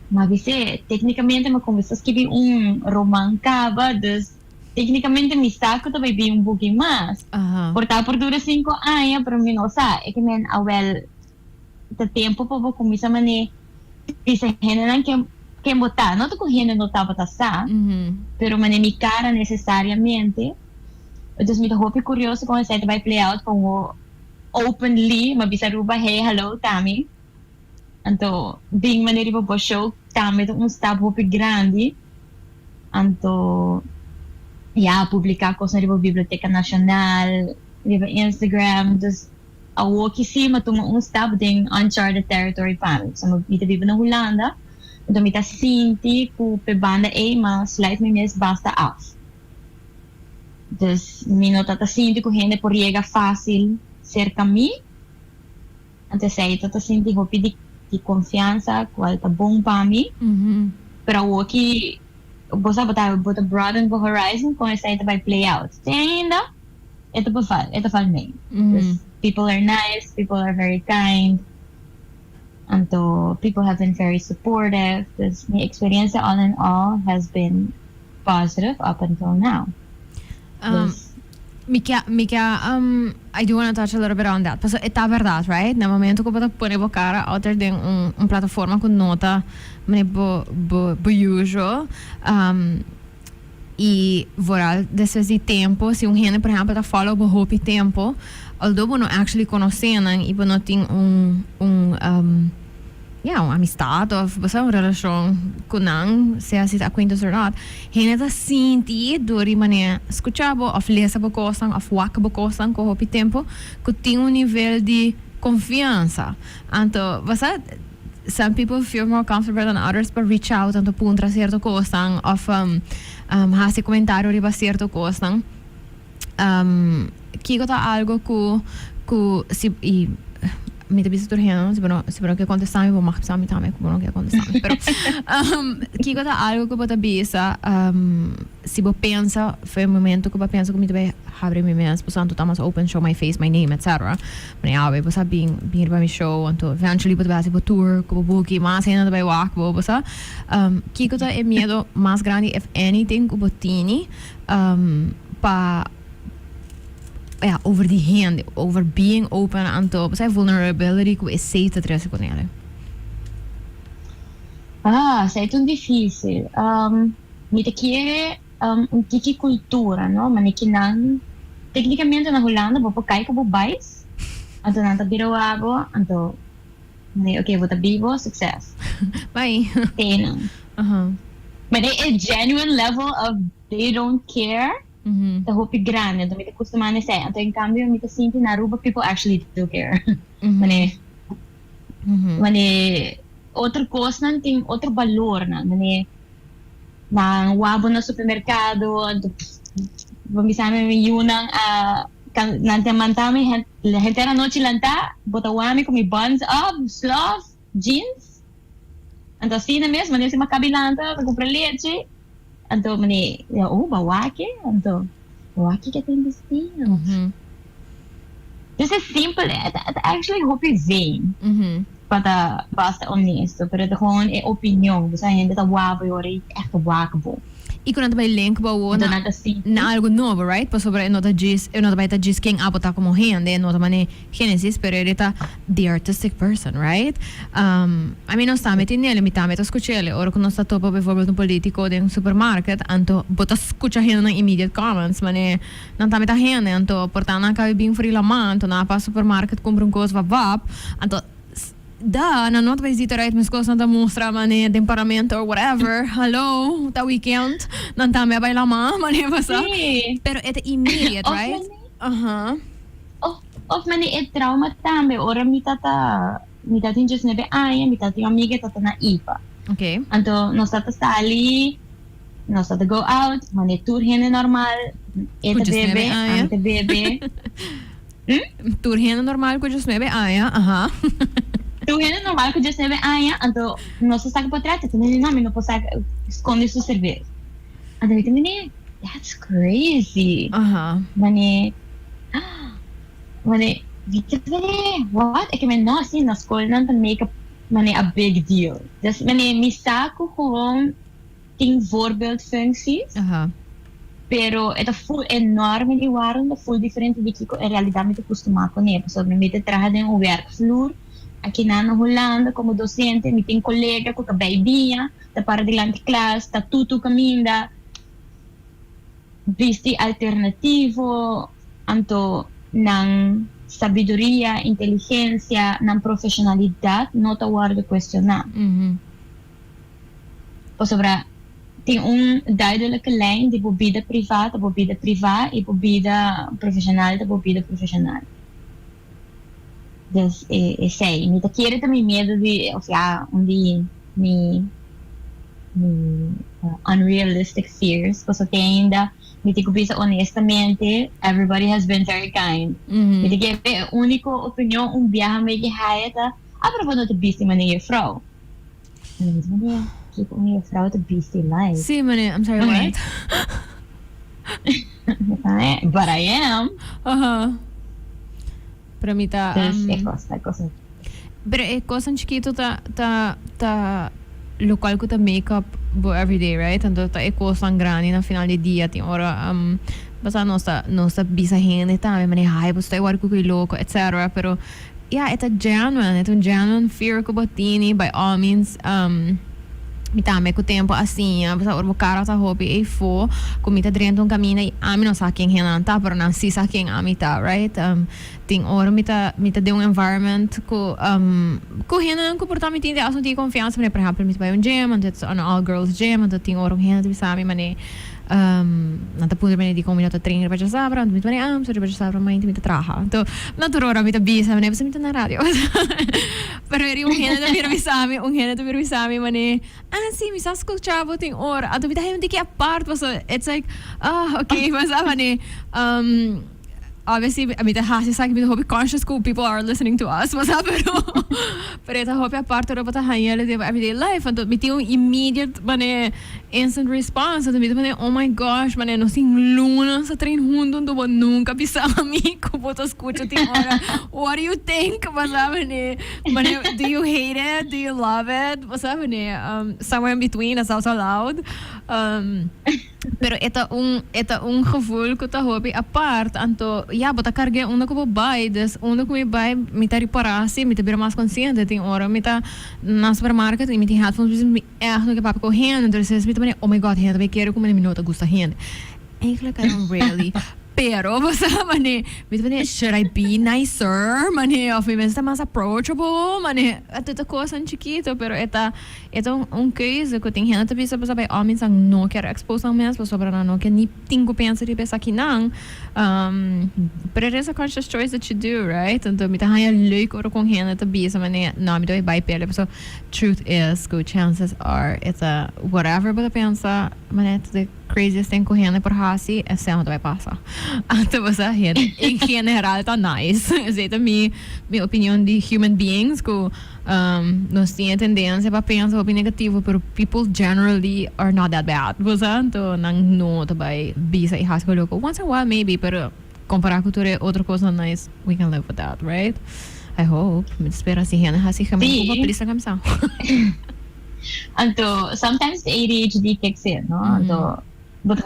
mas você, tecnicamente, eu comecei a escrever romance cava, dus tecnicamente me saco também bem book mais. Portanto, por dura 5 anos, para mim não sabe, é que men, o tempo para eu começar a maneira, disse, que botar, não estou correndo no tava tá pero mané mi cara necessariamente. Então me roupa curioso com esse vai play out com o openly, mabisa ruba hey hello Tami. Então bem maneira para show Tami stop roupa grande. Então publicar coisas na Biblioteca Nacional, na Instagram, dus ao que cima toma stop em uncharted territory para mim. So me vive na Holanda. Então, me sinti que a banda mas slide me mesmo basta off. Dus, me nota sinti que a gente por chegar fácil cerca de mim. Então, sei, eu sinti que de confiança, qual tá bom para mim. Pero o que você botar broaden the horizon, com essa aí vai play out. Tem ainda, ito fal me. People are nice, people are very kind. And so people have been very supportive. My experience all in all has been positive up until now. Mika, I do want to touch a little bit on that. Porque é verdade, right? No momento que você põe a cara outra de plataforma com nota, usual. E voral desse tempo, se gente, por exemplo, follow o hope tempo, although não actually conhecendo e não tem uma amistad of uma relação com não, se é acquaintance or not, gente tá senti dori maneira escuchar ou lesa bo coisa, ou waka bo coisa com hope tempo, que tem nível de confiança. Então, você some people feel more comfortable than others but reach out tanto puntra certo coisa of hace comentário riba certo coisa. Kiko tá algo que se e me te visto turheno, se não que contestar vou marcar me também como não que contestar. Pero kiko tá algo que bota bisa se você pensa foi um momento que você pensa que me vai abrir minha mente, portanto tá mais open show my face, my name, etc. Mas você bem para mi show, então eventually você vai fazer tour, como book, mas ainda vai walk, você kiko tá é medo mais grande if anything que você tem para over the hand, over being open and to vulnerability que é safe atrás com ele. Isso é tão difícil. Me te quer tiki cultura, não? Mas que não, tecnicamente na Holanda, vou cair como bais, então não tá birawago, então, ok, vou tá vivo, success. Bye. Tem não. Mas é genuine level of they don't care. The hope grande, então me te costuma dizer, então em cambio me te sinto na Aruba people actually do care. Mas outra coisa não tem outro valor, não, na wabo no supermercado, vamos dizer yunang nante mantami gente na noite lanta, bota wami com mi buns up, sloth, jeans. Então assim mesmo, mas se macabilanta, para comprar leite. Então, bawaki? Então, bawaki que tem destino. This is simple. I actually hope it's vain. Para basta honesto. Pero gewoon é opinião. Você ainda tá wabo e ora é wabo. E quando vai link ba na algo novo, right? Por sobre nota diz, eu nota vai tá diz quem abota como rende, nota mane Genesis, pero ele tá the artistic person, right? I mean, non sta metti nele, mi tá meta escuchele, ora quando sta topo per esempio un politico de un supermarket, anto bota escucha rende na immediate comments, mane non tá meta rende, anto portando a cabe bem free la man, anto na pa supermarket compra un coisa vap, anto na not vai zita right mis cosas na mostra mane temperamento or whatever. Hello, ta weekend. Nantame bay lama mane basa. Sí. Pero ito immediate, Of right? mani- of mani trauma tambe. Ora mita tinges nebe aya, mita ting amiga tata na ipa. Okay. Anto, nos tata sali, nos tata go out, mani tour hene normal, eta Kujus nebe bebe, aya. ante bebe. Turhena normal ko just maybe aya, aha. Tour hene normal que just nebe aya, anto, nos saca por trás, tata nini nami, no po saca, esconde su cerveza. Anto, mita mini, that's crazy. Aha. Mani, Vita what? Ik ben nog zien na school dan te make a big deal. Dus misa ko gewoon ting voorbeeldfuncties. Aha. Pero ito full enorme iwaron, full diferente di ko in realidad me costuma con ele. So me trabajar en un werkvloer. Aqui na Holanda como docente, me tem colega com a baibinha, da para delante classe, tá tudo caminda. Visti alternativo, anto ng sabiduria, inteligencia, ng profesionalidad, no te guardo cuestionar. O sobra, tem duidelijke lijn de bebida privaat, e bebida profissional, de bebida profissional. Dus, sei, me te quiere também medo de, of ja, unrealistic fears, porque ainda me te bisa honestamente, everybody has been very kind. Me te geven única opinião, viaje me gehaita, aber não te biste meneer vrouw. En dan meneer, keep meneer vrouw te biste life. See, mane, I'm sorry, what? But I am. Aha. Para mim tá. Dus cosa. Pero é coisa chiquito tá local ko ta makeup bo everyday, right? Então tá é coisa grande na final de dia, tem hora basta nossa bisa gente tá, mane hai, basta é hora ko louco, etc. Pero yeah, it's a genuine fear ko botini by all means mitame com o tempo assim, basta o cara tá hobby e fo, comita dentro um caminho e a mim não sabe quem é tá, pero não se sabe quem a mim tá, right? Tem hora mita de um environment com rena comportamento de assunto de confiança, por exemplo, mita vai gym, então é all girls gym, então tem hora rena de sabe, mane não tá podendo de como tá treinar para já sabra, mita mane sobre para já sabra, mas mita traha. Então, naturora mita bisa, mane você mita na rádio. Pero eri rena de vir sabe, mane sim, me sabe escutar, tem hora. A dúvida é que a parte, it's like, okay, mas mane obviously, I mean, the hasi sa kimi hope conscious ko people are listening to us. Basta pero ita hope a parte ro bata hayale de everyday life. Anto miti yung immediate mane instant response. Anto miti mane oh my gosh, mane no sing luna sa train hundon do nunca pisama mi ko boto escucho ti ora. What do you think? Basta mane do you hate it? Do you love it? Basta mane somewhere in between, that's also loud. Pero ito un gevoel ko ta hobi apart anto ja bota cargue una ko bai des una ko bai mita riparasi mita bira mais consciente tem hora mita na supermarket e mita headphones me no que papo correndo então vocês mita oh my god renda vai quero como minuto gusta renda eigenlijk I don't really pero basta mane mita should I be nicer mane of me está mais approachable mane até coisa chiquito pero eta um case que tem renda também sabe sabe homens não quero expor são mesmo sobre não que nem tenho pensa de pensar que não but it is a conscious choice that you do right então me tá haya leuk oro com renda também essa mane não me dói by pele so truth is good chances are it's a whatever but pensa mane the craziest thing correndo por hasi é sempre vai passar então você renda em geral tá nice essa minha opinião de human beings que nós temos tendência para pensar o negativo, pero people generally are not that bad. Você então não também bisa e rasca louco. Once in a while maybe, pero comparar com outra coisa nice, we can live with that, right? I hope. Me espera se rena hasi kami ko papilisa kamsa. Anto sometimes the ADHD kicks in, no? Anto but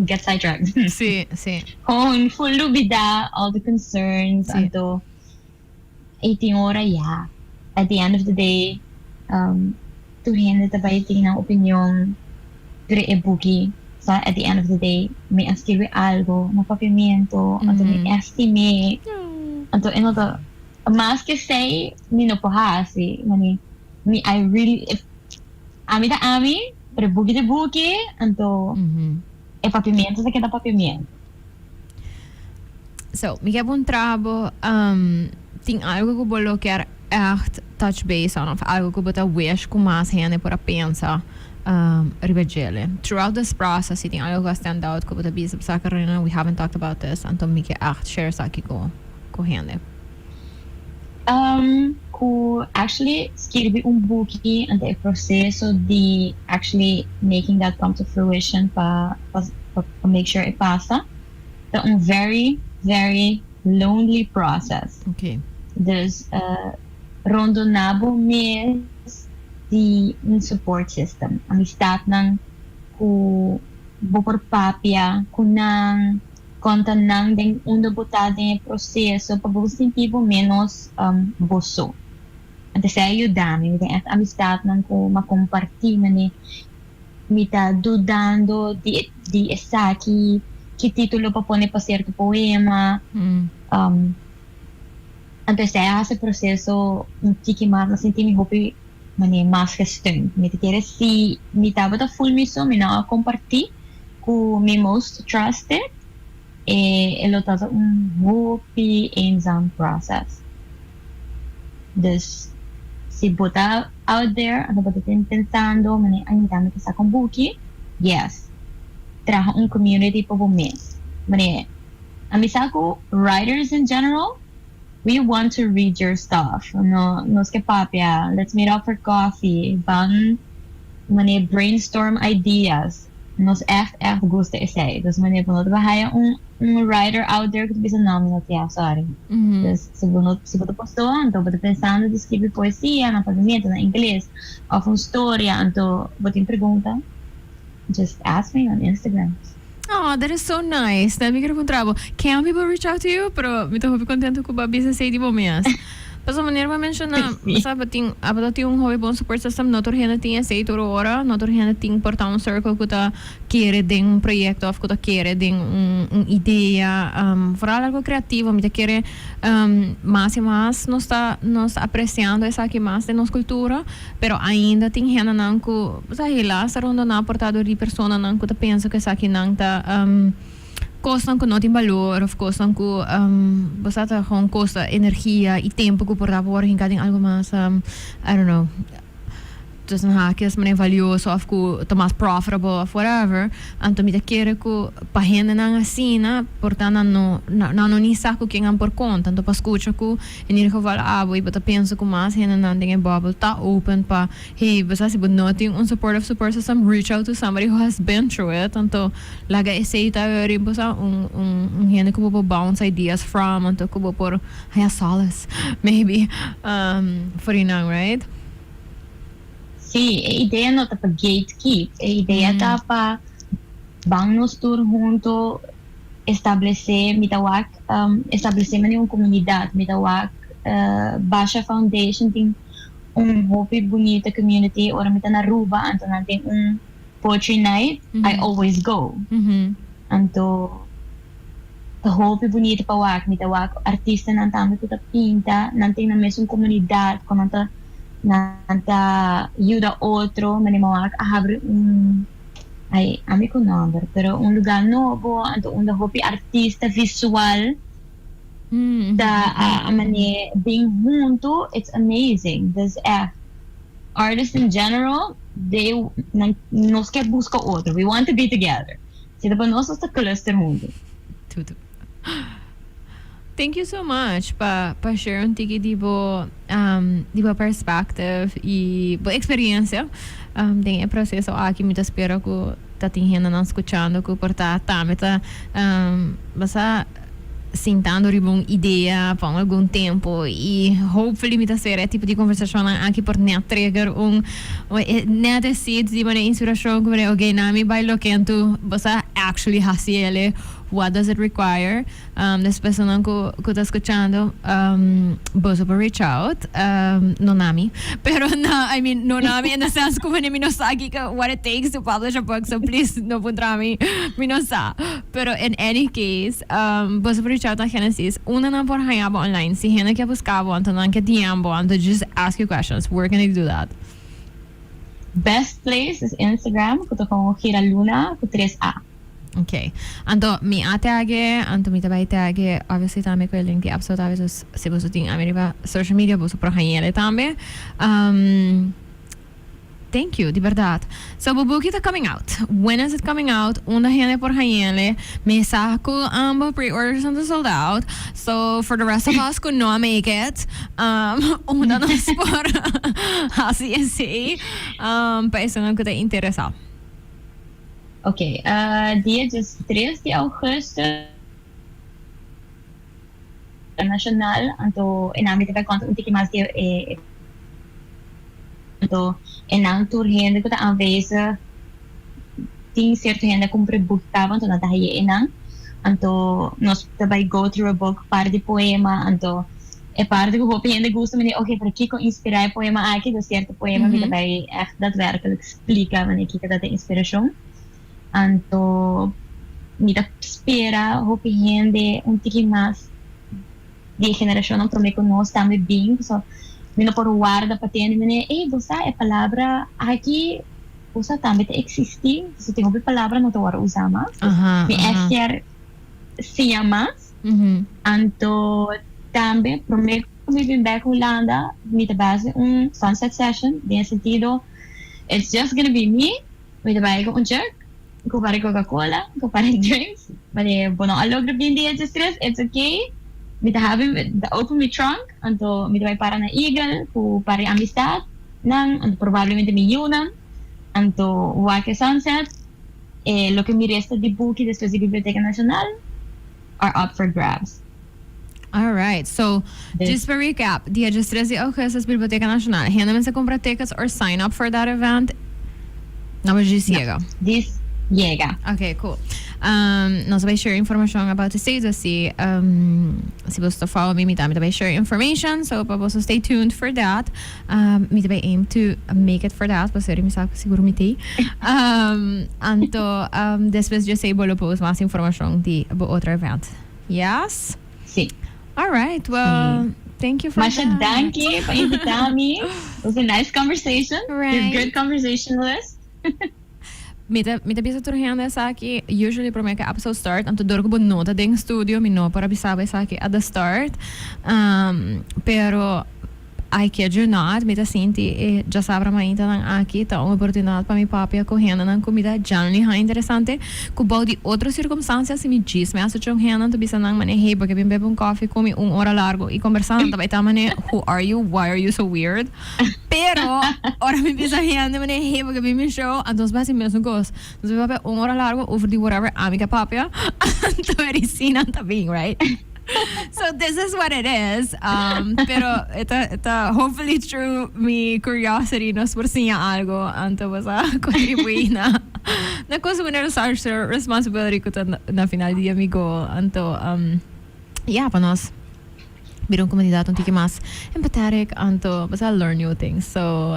get sidetracked. Sí. Con full lubida, all the concerns, anto 18 ora yeah. At the end of the day, tuhin na tabay ng opinion dire e buki. So at the end of the day, may escribe algo, mapapimiento, ato may estimate, ato ino to, mas que sei, mi no pohasi, mani, mi I really, if ami da ami, pero buki de buki, anto, e papimento sa kita papimento. So, ik heb een trabo, tem algo que eu vou quer echt touch base on, of algo que eu vou wish que mais gente para pensar, ribegele. Throughout this process, tem algo que stand out que eu vou bisa sa Carolina, we haven't talked about this, anto mi que echt share sa aqui com gente. Ku actually escrevi buki ante o processo de actually making that come to fruition pa make sure it passa. So, very, very lonely process. Okay. Dus rondonabo mes di un support system. Amistad ng ku bopor papia, kunang conta ng ding undo butado yung proseso pabusin tipo menos boso. Ante sa ayudami, mit ang amistad ng ku makomparti mani mita dudando di esaki que título para poner para certo poema. Antes esse processo um tiki mais na senti me hopi mane mais gesteund. Me te querer se me tava da full miso me não compartilhar com me most trusted e elo tava hopi eenzaam process. Dus se botar out there, ano ba tayo pensando, mane ay dami ka sa kong buki, yes. Traha community po bumis. Mane, amisako, writers in general, we want to read your stuff. No, nos que papia, let's meet up for coffee. Bang, mane brainstorm ideas. Nos echt gusto essay. Dus mane po not bahaya writer out there que bisa namin na tiya, sorry. Dus se buto posto, anto buto pensando de escrever poesia, na pavimento, na inglês, of história, anto buto pergunta. Just ask me on Instagram. Oh, that is so nice. Dami ka na pong trabo. Can people reach out to you? Pero mito hobi contento ko ba bisa say di mo miyas. Paso manera ba mention na basta bating abato yung hobi bon support system notor hena tinha say toro ora notor hena ting portar um circle kuta quiere ding proyecto of kuta quiere ding ideia for algo criativo mita quiere mais e mais nos apreciando essa aqui mais de nossa cultura pero ainda tem hena não ku sa hila sa rondo na portador de persona não kuta pensa que essa aqui não tá costam com noting valor, of costam com bastante com costa energia e tempo que por dar por em algo mais I don't know tussen haakjes maar valioso of ku to mais profitable of whatever anto mi te quere ku pa hende na asina portando no ni saco que ngam por conta anto pa escucha ku in ieder geval abo e bota pensa ku mas hende na dinge bubble ta open pa hey basta si noting un supportive support system reach out to somebody who has been through it anto laga essay ta very basta un hende ku po bounce ideas from anto ku por haya solace maybe for you now, right? Sí, a ideia não tá para gatekeep, a ideia tá para vamos todos juntos estabelecer uma comunidade, mitawak baixa foundation tem hobby bonita community, ora mita na Aruba, anto tem poetry night, I always go. Anto hobby bonita pa wak, mitawak artista nang tamo kuta pinta, nanting na mesmo comunidade, konanta nanta ayuda otro, manimawak abre ay ami ko number pero un lugar novo anto un hobby artista visual da mani being junto, it's amazing. There's artists in general, they nos quer busca outro, we want to be together, sila pa nos sa cluster junto. Thank you so much pa share un tiki di bo perspective e bo experiência tem o processo aqui me espero que tá tinhendo não escutando que portar tá meta basta sentando uma ideia por algum tempo e hopefully me ser tipo de conversação aqui por net trigger net seeds de uma inspiração que ok na me vai lo que tu basta actually hasiele what does it require. Después não que tá escuchando, boso por reach out, no nami, pero no nami in the sense como ni minosagi ka what it takes to publish a book, so please no puntrami minosa. Pero in any case, boso por reach out na Genesis, una na por hayabo online, si hena que buscavo, anto nan que DM bo, anto just ask you questions. Where can I do that? Best place is Instagram, kuto ko Gira Luna, ku 3A. Okay. Anto mi atage, anto mi tabay tage, obviously tame ko yung link di episode, obviously si boso ting amiriba social media, boso pro hanyele tambe. Thank you, di verdad. So, Bubuki is coming out. When is it coming out? Una gente por hanyele. Me saco pre-orders and sold out. So, for the rest of us who no make it, una nos por así. Pa eso no que te interesa. Okay, dia 3 de agosto nacional, anto enami te conta que mais de anto enang tour gente que tá aanwezig tem certo gente compre book tava anto na dahi enang anto nos tabay go through a book par de poema anto e parte que eu gente gosta me okay para que inspirar poema aqui do certo poema me tabay echt daadwerkelijk explica wanneer ik dat de inspiração anto me da espera hope gente tiki mais de geração não promete nós também bem so mino por guarda patente mene você é palavra aqui usa também te existe se tem uma palavra não te war usar mais me é se chama anto também promete me bem back Holanda me te base sunset session de sentido it's just gonna be me me te base jerk ko pare Coca-Cola ko pare drinks mas bueno alog bem dia de stress it's okay me te hebben de open me trunk anto me te vai para na Eagle ku pare amistad nang anto probablemente me yunan anto Wake Sunset lo que me resta de book después de Biblioteca Nacional are up for grabs. All right, so just for recap, dia 13 de agosto Biblioteca Nacional. Gente se compra tickets or sign up for that event. No, mas just llega. This llega. Okay, cool. Nós vai share information about the stage assim. Se você follow me também vai share information, so para você stay tuned for that. Me também aim to make it for that, para me sabe seguro me tem. Anto depois de sei bolo post mais informação de outro event. Yes. Sim. All right. Well, thank you for Masha, that. thank you for inviting me. It was a nice conversation. Right. You're a good conversationalist. Mita bisa turhanda sa aki usually pro meka episode start anto dorgo bo nota ding studio mi no para bisabe sa aki at the start pero I kid you not mita sinti já sabra mainta nang aki ta uma oportunidade para mi papi correndo nang comida janli ha interessante ku bau de outras circunstâncias se me diz me acho chong hena to bisa nang mane hey porque bem bebe coffee comi hora largo e conversando também tá mane who are you why are you so weird pero ora me bisa hena mane hey porque bem show antos basi mesmo gosto nos vai bebe hora largo over the whatever amiga papi to medicina tá bem right. So this is what it is. Pero ita hopefully through me curiosity nos porsinya algo anto basa contribuir na consumer social responsibility ko na final dia amigo anto yeah panos birong komunidad unti mas empathetic anto basa learn new things. So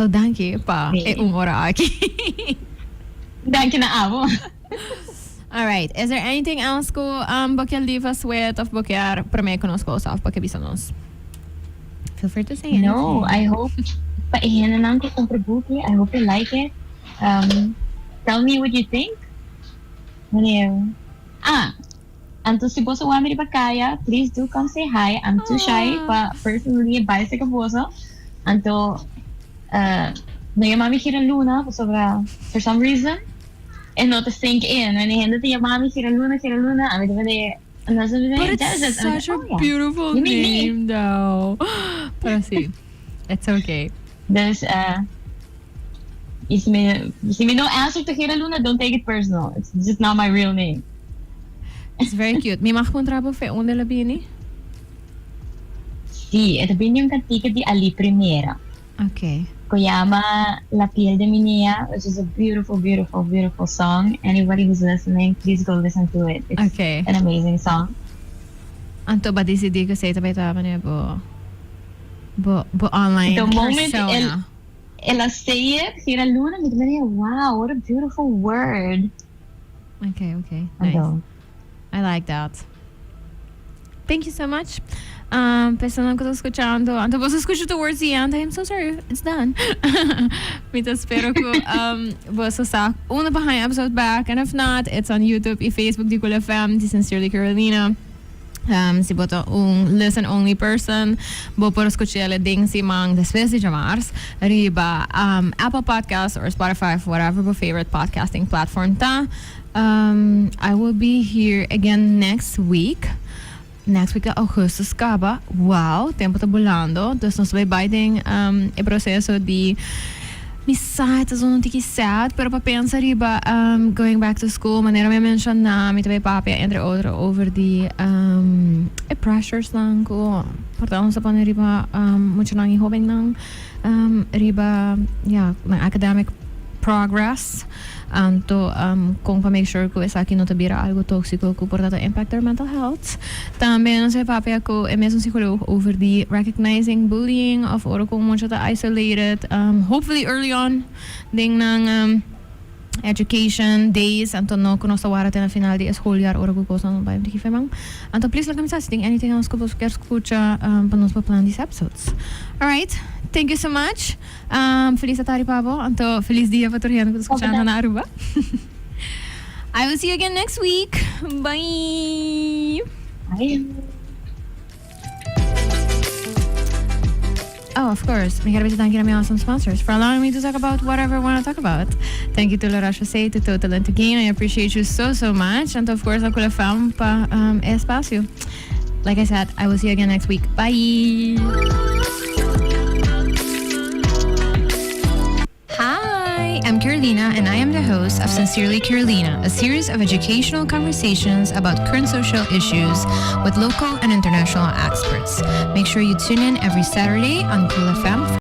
thank you pa ora aki. Thank you na amo. All right. Is there anything else ko bakya leave us with of bakya prame konosko sa of bakya bisanos? Feel free to say anything. No, I hope paihin na ko kung prebuki. I hope you like it. Tell me what you think. Anto si Boso Wami Bakaya, please do come say hi. I'm too shy pa personally bye sa Boso. Anto Nayamami Kiran Luna for some reason. And not to sink in. And he ended the Yamami Kira Luna. I mean, but it's such a beautiful name, though. But see, it's okay. There's you see me no answer to Kira Luna. Don't take it personal. It's just not my real name. It's very cute. May makakontrabo fe onde la bini? Sí, ito bin yung kantika di Ali Primera. Okay. Koyama, La Piel de Mi Niña, which is a beautiful, beautiful, beautiful song. Anybody who's listening, please go listen to it. It's Okay. an amazing song. Anto ba disidi ko sa tabay niya bo online The moment persona. Ella say it, Hira Luna, wow, what a beautiful word. Okay, nice. Ano? I like that. Thank you so much. Pensando que tô escuchando. Anto vos escucho towards the end. I'm so sorry. It's done. Mita espero que vos sa una behind episode back. And if not, it's on YouTube and Facebook di Cool FM. Di Sincerely Carolina. Si boto un listen only person, bo por escuchar ding si mang después de llamars riba Apple Podcasts or Spotify, whatever your favorite podcasting platform ta. I will be here again next week. Next week, Augustus ka ba? Wow, tempo tá bolando. Dus nos vai biding e processo de site is onti ki sad, pero pa pensa riba going back to school, maneira me mention na mi tabi papia entre otro over the pressures lang ko. Portamos sa paner riba mucho lang ihobing ng riba ng academic progress. Anto kung pa make sure ko isa kinotobira algo toxico ko porta impact their mental health. Também não sei papel ko é mesmo psicólogo over the recognizing bullying of oro kung mucho ta isolated. Hopefully early on ding ng education days anto no kuno sa wara na final di eskoljar oro ko sa no bayo di femang. Anto please lang kami sa sting anything else ko po quer escucha panos pa plan these episodes. All right. Thank you so much. Feliz Atari Pavo. Anto, feliz dia pa Toriano kung escuchando na Aruba. I will see you again next week. Bye. Bye. Oh, of course. May karabit thank you to my awesome sponsors for allowing me to talk about whatever I want to talk about. Thank you to Laura Chaussee, to Total and to Gain. I appreciate you so, so much. And of course, ako la fam pa espacio. Like I said, I will see you again next week. Bye. Hi, I'm Carolina, and I am the host of Sincerely Carolina, a series of educational conversations about current social issues with local and international experts. Make sure you tune in every Saturday on Cool FM